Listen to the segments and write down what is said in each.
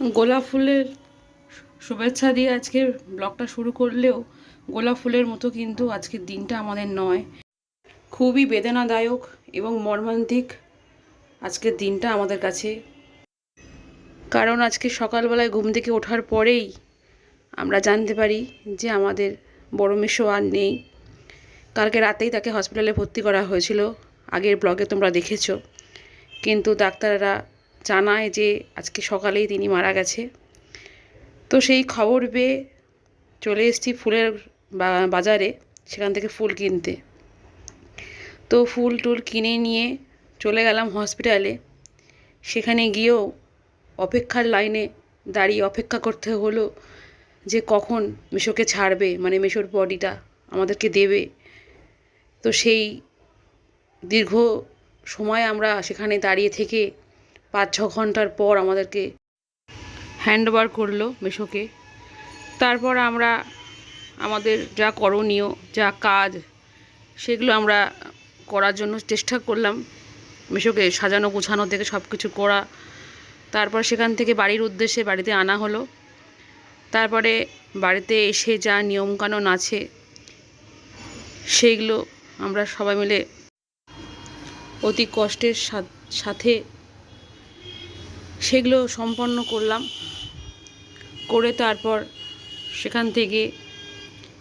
গোলাপ ফুলের শুভেচ্ছা দিয়ে আজকের ব্লগটা শুরু করলেও গোলাপ ফুলের মতো কিন্তু আজকের দিনটা আমাদের নয়। খুবই বেদনাদায়ক এবং মর্মান্তিক আজকের দিনটা আমাদের কাছে। কারণ আজকে সকালবেলায় ঘুম থেকে ওঠার পরেই আমরা জানতে পারি যে আমাদের বড় মেসো আর নেই। কালকে রাতেই তাকে হসপিটালে ভর্তি করা হয়েছিল, আগের ব্লগে তোমরা দেখেছো। কিন্তু ডাক্তাররা জানায় যে আজকে সকালেই তিনি মারা গেছে। তো সেই খবর পেয়ে চলে এসেছি ফুলের বাজারে, সেখান থেকে ফুল কিনতে। তো ফুল টুল কিনে নিয়ে চলে গেলাম হসপিটালে। সেখানে গিয়েও অপেক্ষার লাইনে দাঁড়িয়ে অপেক্ষা করতে হলো যে কখন মেসোকে ছাড়বে, মানে মেসোর বডিটা আমাদেরকে দেবে। তো সেই দীর্ঘ সময় আমরা সেখানে দাঁড়িয়ে থেকে 5-6 ঘন্টার পর আমাদেরকে হ্যান্ড ওভার করলো মেসোকে। তারপর আমরা আমাদের যা করণীয়, যা কাজ, সেগুলো আমরা করার জন্য চেষ্টা করলাম। মেসোকে সাজানো গোছানো থেকে সব কিছু করা। তারপর সেখান থেকে বাড়ির উদ্দেশ্যে বাড়িতে আনা হলো। তারপরে বাড়িতে এসে যা নিয়মকানুন আছে সেইগুলো আমরা সবাই মিলে অতি কষ্টের সাথে সেগুলো সম্পন্ন করলাম। করে তারপর সেখান থেকে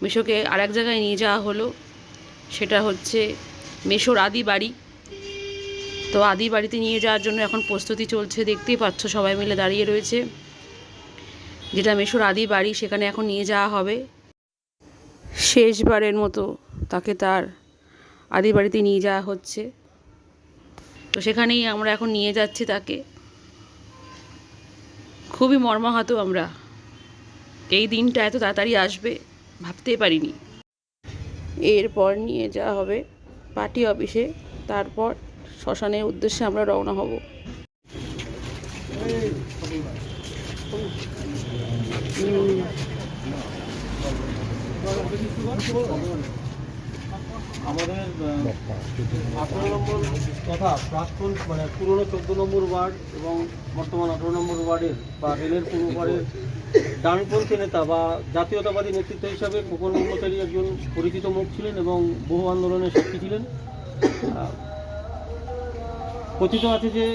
মেসোকে আরেক জায়গায় নিয়ে যাওয়া হলো, সেটা হচ্ছে মেসোর আদি বাড়ি। তো আদি বাড়িতে নিয়ে যাওয়ার জন্য এখন প্রস্তুতি চলছে, দেখতেই পাচ্ছ সবাই মিলে দাঁড়িয়ে রয়েছে। যেটা মেসোর আদি বাড়ি, সেখানে এখন নিয়ে যাওয়া হবে। শেষবারের মতো তাকে তার আদি বাড়িতে নিয়ে যাওয়া হচ্ছে। তো সেখানেই আমরা এখন নিয়ে যাচ্ছি তাকে। খুবই মর্মাহত আমরা, এই দিনটা এত তাড়াতাড়ি আসবে ভাবতেই পারিনি। এরপর নিয়ে যাওয়া হবে পার্টি অফিসে, তারপর শ্মশানের উদ্দেশ্যে আমরা রওনা হব। আমাদের 18 নম্বর তথা প্রাক্তন মানে পুরনো 14 নম্বর ওয়ার্ড এবং বর্তমান 18 নম্বর ওয়ার্ডের বা রেলের পূর্ব ওয়ার্ডের ডানপন্থী নেতা বা জাতীয়তাবাদী নেতৃত্ব হিসাবে খোকন মোহাম্মদ একজন পরিচিত মুখ ছিলেন এবং বহু আন্দোলনের সাক্ষী ছিলেন। কথিত আছে যে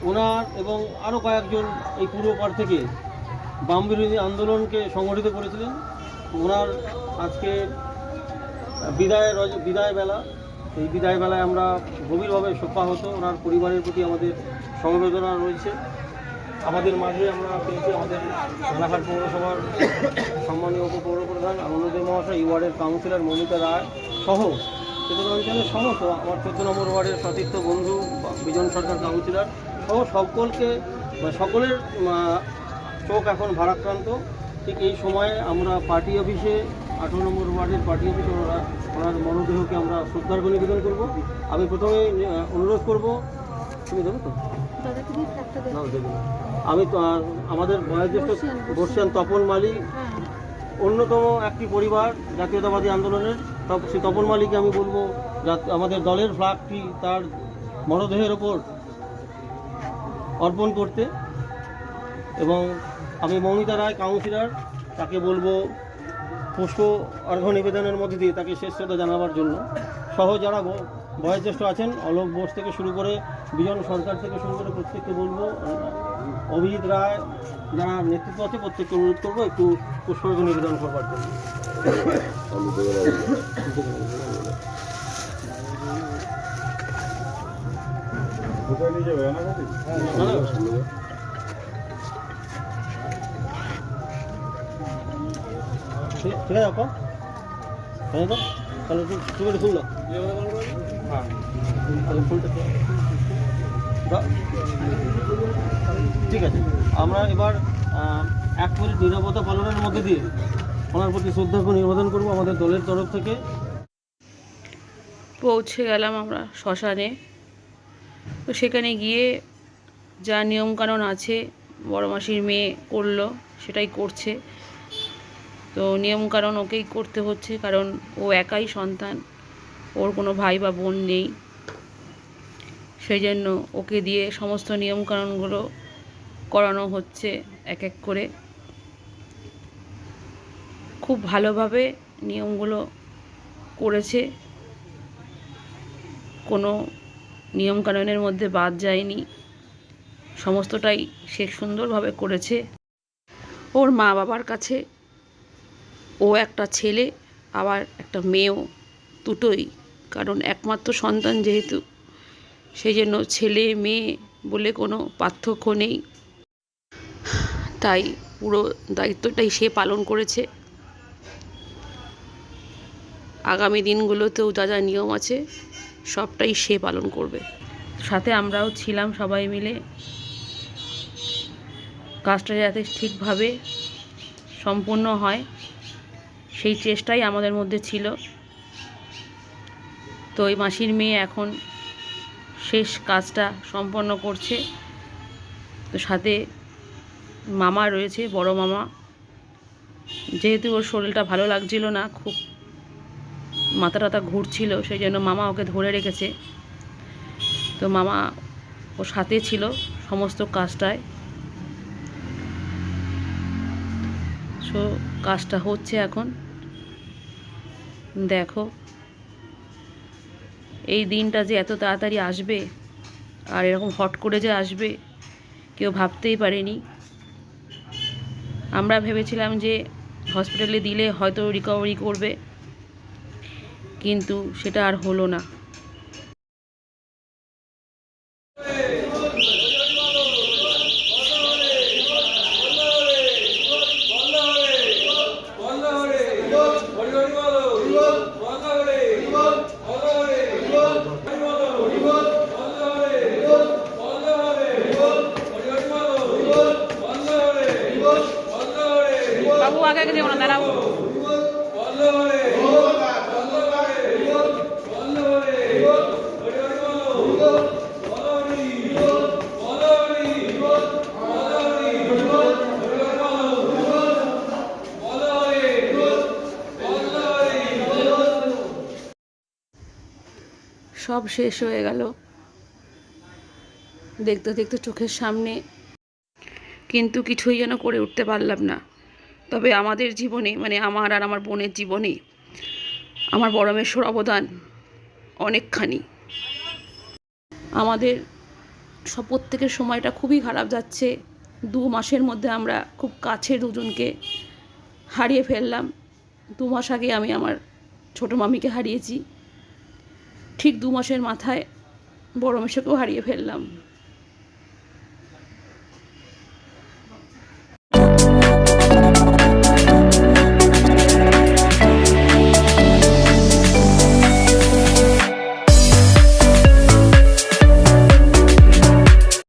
ওনার এবং আরও কয়েকজন এই পূর্ব পাড় থেকে বাম বিরোধী আন্দোলনকে সংগঠিত করেছিলেন। ওনার আজকে বিদায় বেলা, এই বিদায় বেলায় আমরা গভীরভাবে শোকাহত। ওনার পরিবারের প্রতি আমাদের সমবেদনা রয়েছে। আমাদের মাঝে আমরা পেয়েছি আমাদের রানাঘাট পৌরসভার সম্মানীয় উপপৌরপ্রধান আনন্দদেব মহাশয়, এই ওয়ার্ডের কাউন্সিলর মমিতা রায় সহ চতুর্থ অঞ্চলের সমস্ত আমার 14 নম্বর ওয়ার্ডের সতীর্থ বন্ধু বিজন সরকার কাউন্সিলর সহ সকলের চোখ এখন ভারাক্রান্ত। ঠিক এই সময়ে আমরা পার্টি অফিসে 18 নম্বর ওয়ার্ডের পার্টি অফিসে ওনার মরদেহকে আমরা শ্রদ্ধার্ঘ্য নিবেদন করব। আমি প্রথমে অনুরোধ করব, তুমি দেবো তো? আমি আমাদের বয়োজ্যেষ্ঠ বর্ষিয়ান তপন মালী, অন্যতম একটি পরিবার জাতীয়তাবাদী আন্দোলনের, সেই তপন মালীকে আমি বলবো আমাদের দলের ফ্ল্যাগটি তার মরদেহের ওপর অর্পণ করতে। এবং আমি মৌমিতা রায় কাউন্সিলর, তাকে বলবো পুষ্প অর্ঘ্য নিবেদনের মধ্যে দিয়ে তাকে শেষ শ্রদ্ধা জানাবার জন্য। সহ যারা বয়োজ্যেষ্ঠ আছেন, অলোক বোস থেকে শুরু করে বিজন সরকার থেকে শুরু করে প্রত্যেককে বলবো, অভিজিৎ রায় যারা নেতৃত্ব আছে প্রত্যেককে অনুরোধ করবো একটু পুষ্পার্ঘ্য নিবেদন করবার জন্য। ঠিক আছে আপা, হ্যাঁ তো তাহলে তুমি একটু ফুল দাও। হ্যাঁ তাহলে ফুলটা ঠিক আছে। আমরা এবার 1 মিনিট নীরবতা পালনের মধ্যে দিয়ে ওনার প্রতি শ্রদ্ধার্ঘ্য নিবেদন করবো আমাদের দলের তরফ থেকে। পৌঁছে গেলাম আমরা শ্মশানে। তো সেখানে গিয়ে যা নিয়মকানুন আছে বড় মাসির মেয়ে করলো সেটাই করছে। তো নিয়মকানুন ওকেই করতে হচ্ছে, কারণ ও একাই সন্তান, ওর কোনো ভাই বা বোন নেই। সেই জন্য ওকে দিয়ে সমস্ত নিয়মকানুনগুলো করানো হচ্ছে এক এক করে। খুব ভালোভাবে নিয়মগুলো করেছে, কোনো নিয়মকানুনের মধ্যে বাদ যায়নি, সমস্তটাই সে সুন্দরভাবে করেছে। ওর মা বাবার কাছে ও একটা ছেলে আবার একটা মেয়েও, দুটোই, কারণ একমাত্র সন্তান যেহেতু, সেই জন্য ছেলে মেয়ে বলে কোনো পার্থক্য নেই। তাই পুরো দায়িত্বটাই সে পালন করেছে। আগামী দিনগুলোতেও যা যা নিয়ম আছে সবটাই সে পালন করবে। সাথে আমরাও ছিলাম সবাই মিলে, কাজটা যাতে ঠিকভাবে সম্পূর্ণ হয় সেই চেষ্টাই আমাদের মধ্যে ছিল। তো ওই মাসির মেয়ে এখন শেষ কাজটা সম্পন্ন করছে। তো সাথে মামা রয়েছে, বড় মামা। যেহেতু ওর শরীরটা ভালো লাগছিল না, খুব মাথা টাথা ঘুরছিল, সেই জন্য মামা ওকে ধরে রেখেছে। তো মামা ওর সাথে ছিল সমস্ত কাজটায়। সো কাজটা হচ্ছে এখন। দেখো এই দিনটা যে এত তাড়াতাড়ি আসবে আর এরকম হট করে যে আসবে কেউ ভাবতেই পারেনি। আমরা ভেবেছিলাম যে হসপিটালে দিলে হয়তো রিকভারি করবে, কিন্তু সেটা আর হলো না। বাবু আগে আগে যেও না, দাঁড়াও। সব শেষ হয়ে গেল দেখতে দেখতে চোখের সামনে, কিন্তু কিছুই যেন করে উঠতে পারলাম না। তবে আমাদের জীবনে, মানে আমার আর আমার বোনের জীবনে আমার বড় মেসোর অবদান অনেকখানি। আমাদের প্রত্যেকের সময়টা খুবই খারাপ যাচ্ছে। 2 মাসের মধ্যে আমরা খুব কাছের দুজনকে হারিয়ে ফেললাম। 2 মাস আগে আমি আমার ছোটো মামিকে হারিয়েছি, ঠিক 2 মাসের মাথায় বড় মেসোকেও হারিয়ে ফেললাম।